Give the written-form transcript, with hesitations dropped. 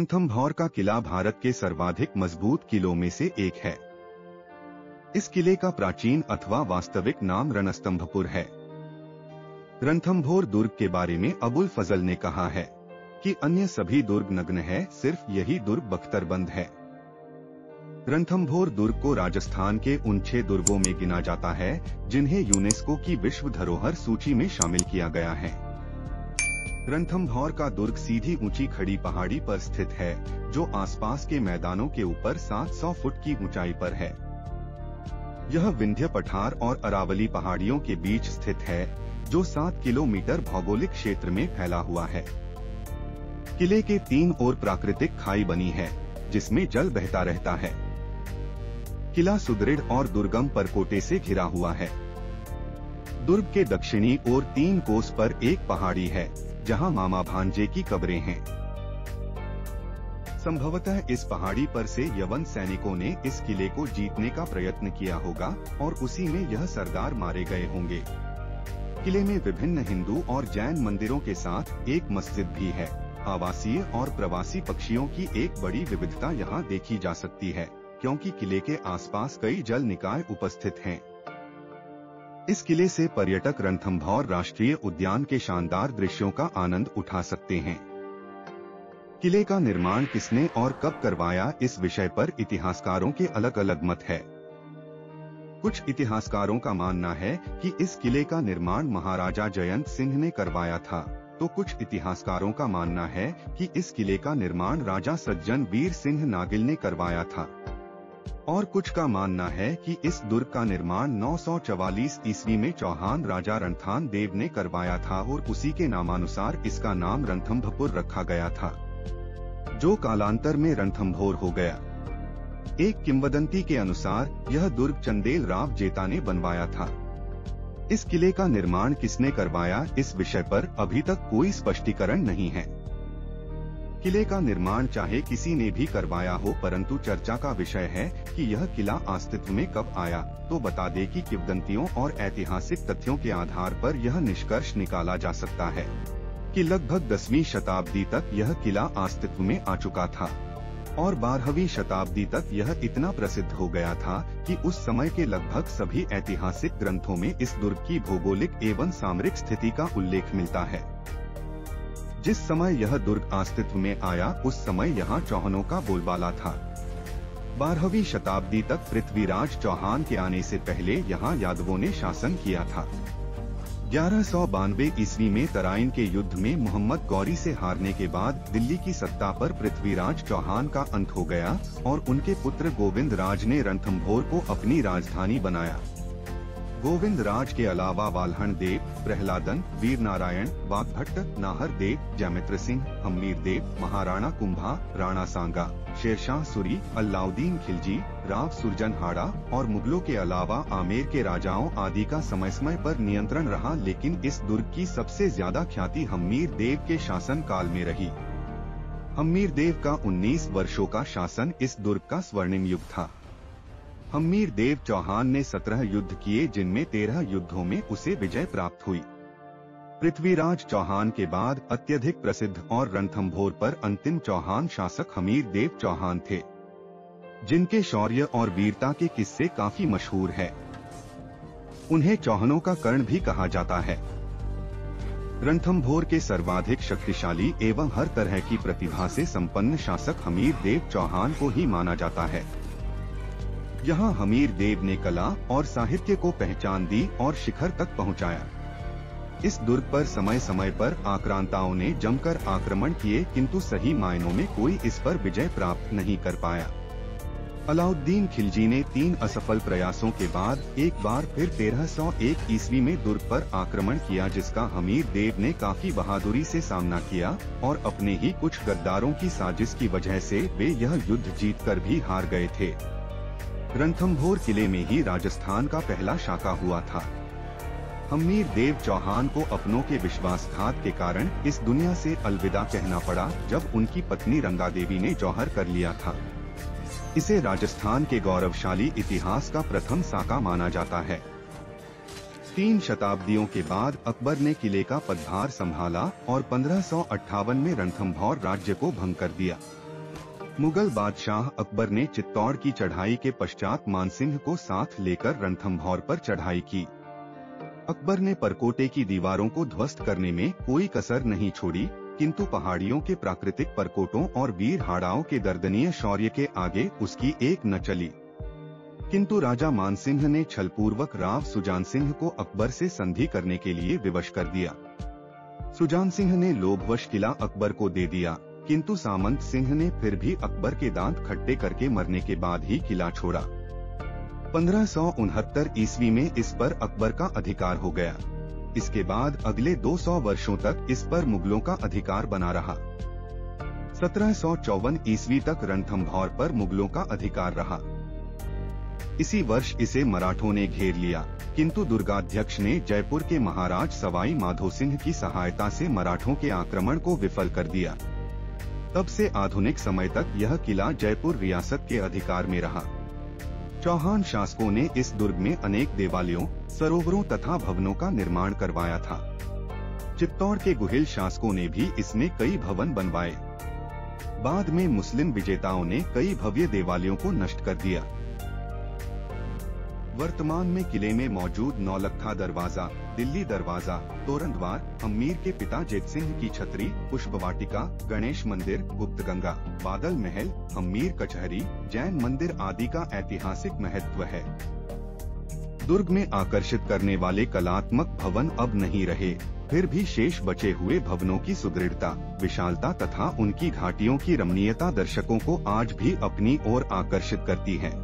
रणथंभौर का किला भारत के सर्वाधिक मजबूत किलों में से एक है। इस किले का प्राचीन अथवा वास्तविक नाम रणस्तंभपुर है। रणथंभौर दुर्ग के बारे में अबुल फजल ने कहा है कि अन्य सभी दुर्ग नग्न है, सिर्फ यही दुर्ग बख्तरबंद है। रणथंभौर दुर्ग को राजस्थान के उन 6 दुर्गों में गिना जाता है जिन्हें यूनेस्को की विश्व धरोहर सूची में शामिल किया गया है। रणथंभौर का दुर्ग सीधी ऊंची खड़ी पहाड़ी पर स्थित है, जो आसपास के मैदानों के ऊपर 700 फुट की ऊंचाई पर है। यह विंध्य पठार और अरावली पहाड़ियों के बीच स्थित है, जो 7 किलोमीटर भौगोलिक क्षेत्र में फैला हुआ है। किले के 3 ओर प्राकृतिक खाई बनी है, जिसमें जल बहता रहता है। किला सुदृढ़ और दुर्गम परकोटे से घिरा हुआ है। दुर्ग के दक्षिणी ओर 3 कोस पर एक पहाड़ी है, जहां मामा भांजे की कब्रें हैं। संभवतः इस पहाड़ी पर से यवन सैनिकों ने इस किले को जीतने का प्रयत्न किया होगा और उसी में यह सरदार मारे गए होंगे। किले में विभिन्न हिंदू और जैन मंदिरों के साथ एक मस्जिद भी है। आवासीय और प्रवासी पक्षियों की एक बड़ी विविधता यहाँ देखी जा सकती है, क्योंकि किले के आसपास कई जल निकाय उपस्थित हैं। इस किले से पर्यटक रणथंभौर राष्ट्रीय उद्यान के शानदार दृश्यों का आनंद उठा सकते हैं। किले का निर्माण किसने और कब करवाया, इस विषय पर इतिहासकारों के अलग अलग मत है। कुछ इतिहासकारों का मानना है कि इस किले का निर्माण महाराजा जयंत सिंह ने करवाया था, तो कुछ इतिहासकारों का मानना है कि इस किले का निर्माण राजा सज्जन वीर सिंह नागिल ने करवाया था, और कुछ का मानना है कि इस दुर्ग का निर्माण 944 ईस्वी में चौहान राजा रणथान देव ने करवाया था और उसी के नामानुसार इसका नाम रणथंभपुर रखा गया था, जो कालांतर में रणथंभौर हो गया। एक किंवदंती के अनुसार यह दुर्ग चंदेल राव जेता ने बनवाया था। इस किले का निर्माण किसने करवाया, इस विषय पर अभी तक कोई स्पष्टीकरण नहीं है। किले का निर्माण चाहे किसी ने भी करवाया हो, परंतु चर्चा का विषय है कि यह किला अस्तित्व में कब आया। तो बता दें कि किंवदंतियों और ऐतिहासिक तथ्यों के आधार पर यह निष्कर्ष निकाला जा सकता है कि लगभग 10वीं शताब्दी तक यह किला अस्तित्व में आ चुका था और 12वीं शताब्दी तक यह इतना प्रसिद्ध हो गया था कि उस समय के लगभग सभी ऐतिहासिक ग्रंथों में इस दुर्ग की भौगोलिक एवं सामरिक स्थिति का उल्लेख मिलता है। जिस समय यह दुर्ग अस्तित्व में आया, उस समय यहाँ चौहानों का बोलबाला था। 12वीं शताब्दी तक पृथ्वीराज चौहान के आने से पहले यहाँ यादवों ने शासन किया था। 1192 ईस्वी में तराइन के युद्ध में मोहम्मद गौरी से हारने के बाद दिल्ली की सत्ता पर पृथ्वीराज चौहान का अंत हो गया और उनके पुत्र गोविंद राज ने रणथंभौर को अपनी राजधानी बनाया। गोविंद राज के अलावा वाल्हण देव, प्रहलादन, वीर नारायण, वाघभट्ट, नाहर देव, जैमित्र सिंह, हम्मीर देव, महाराणा कुंभा, राणा सांगा, शेरशाह सूरी, अलाउद्दीन खिलजी, राव सुरजनहाड़ा और मुगलों के अलावा आमेर के राजाओं आदि का समय समय पर नियंत्रण रहा, लेकिन इस दुर्ग की सबसे ज्यादा ख्याति हम्मीर देव के शासन काल में रही। हम्मीर देव का 19 वर्षों का शासन इस दुर्ग का स्वर्णिम युग था। हम्मीर देव चौहान ने 17 युद्ध किए, जिनमें 13 युद्धों में उसे विजय प्राप्त हुई। पृथ्वीराज चौहान के बाद अत्यधिक प्रसिद्ध और रणथंभौर पर अंतिम चौहान शासक हम्मीर देव चौहान थे, जिनके शौर्य और वीरता के किस्से काफी मशहूर है। उन्हें चौहानों का कर्ण भी कहा जाता है। रणथंभौर के सर्वाधिक शक्तिशाली एवं हर तरह की प्रतिभा से संपन्न शासक हम्मीर देव चौहान को ही माना जाता है। यहाँ हम्मीर देव ने कला और साहित्य को पहचान दी और शिखर तक पहुँचाया। इस दुर्ग पर समय समय पर आक्रांताओं ने जमकर आक्रमण किए, किंतु सही मायनों में कोई इस पर विजय प्राप्त नहीं कर पाया। अलाउद्दीन खिलजी ने 3 असफल प्रयासों के बाद एक बार फिर 1301 ईस्वी में दुर्ग पर आक्रमण किया, जिसका हम्मीर देव ने काफी बहादुरी से सामना किया और अपने ही कुछ गद्दारों की साजिश की वजह से वे यह युद्ध जीतकर भी हार गए थे। रणथंभौर किले में ही राजस्थान का पहला शाका हुआ था। हम्मीर देव चौहान को अपनों के विश्वासघात के कारण इस दुनिया से अलविदा कहना पड़ा, जब उनकी पत्नी रंगा देवी ने जौहर कर लिया था। इसे राजस्थान के गौरवशाली इतिहास का प्रथम साका माना जाता है। 3 शताब्दियों के बाद अकबर ने किले का पदभार संभाला और 1558 में रणथंभौर राज्य को भंग कर दिया। मुगल बादशाह अकबर ने चित्तौड़ की चढ़ाई के पश्चात मानसिंह को साथ लेकर रणथंभौर पर चढ़ाई की। अकबर ने परकोटे की दीवारों को ध्वस्त करने में कोई कसर नहीं छोड़ी, किंतु पहाड़ियों के प्राकृतिक परकोटों और वीर हाड़ाओं के दर्दनीय शौर्य के आगे उसकी एक न चली। किंतु राजा मानसिंह ने छलपूर्वक राव सुजान सिंह को अकबर से संधि करने के लिए विवश कर दिया। सुजान सिंह ने लोभवश किला अकबर को दे दिया, किंतु सामंत सिंह ने फिर भी अकबर के दांत खट्टे करके मरने के बाद ही किला छोड़ा। 1569 ईस्वी में इस पर अकबर का अधिकार हो गया। इसके बाद अगले 200 वर्षों तक इस पर मुगलों का अधिकार बना रहा। 1754 ईस्वी तक रणथंभौर पर मुगलों का अधिकार रहा। इसी वर्ष इसे मराठों ने घेर लिया, किंतु दुर्गाध्यक्ष ने जयपुर के महाराज सवाई माधो सिंह की सहायता से मराठों के आक्रमण को विफल कर दिया। तब से आधुनिक समय तक यह किला जयपुर रियासत के अधिकार में रहा। चौहान शासकों ने इस दुर्ग में अनेक देवालयों, सरोवरों तथा भवनों का निर्माण करवाया था। चित्तौड़ के गुहिल शासकों ने भी इसमें कई भवन बनवाए। बाद में मुस्लिम विजेताओं ने कई भव्य देवालयों को नष्ट कर दिया। वर्तमान में किले में मौजूद नौलखा दरवाजा, दिल्ली दरवाजा, तोरण द्वार, हम्मीर के पिता जेत सिंह की छतरी, पुष्पवाटिका, गणेश मंदिर, गुप्तगंगा, बादल महल, हम्मीर कचहरी, जैन मंदिर आदि का ऐतिहासिक महत्व है। दुर्ग में आकर्षित करने वाले कलात्मक भवन अब नहीं रहे, फिर भी शेष बचे हुए भवनों की सुदृढ़ता, विशालता तथा उनकी घाटियों की रमणीयता दर्शकों को आज भी अपनी ओर आकर्षित करती है।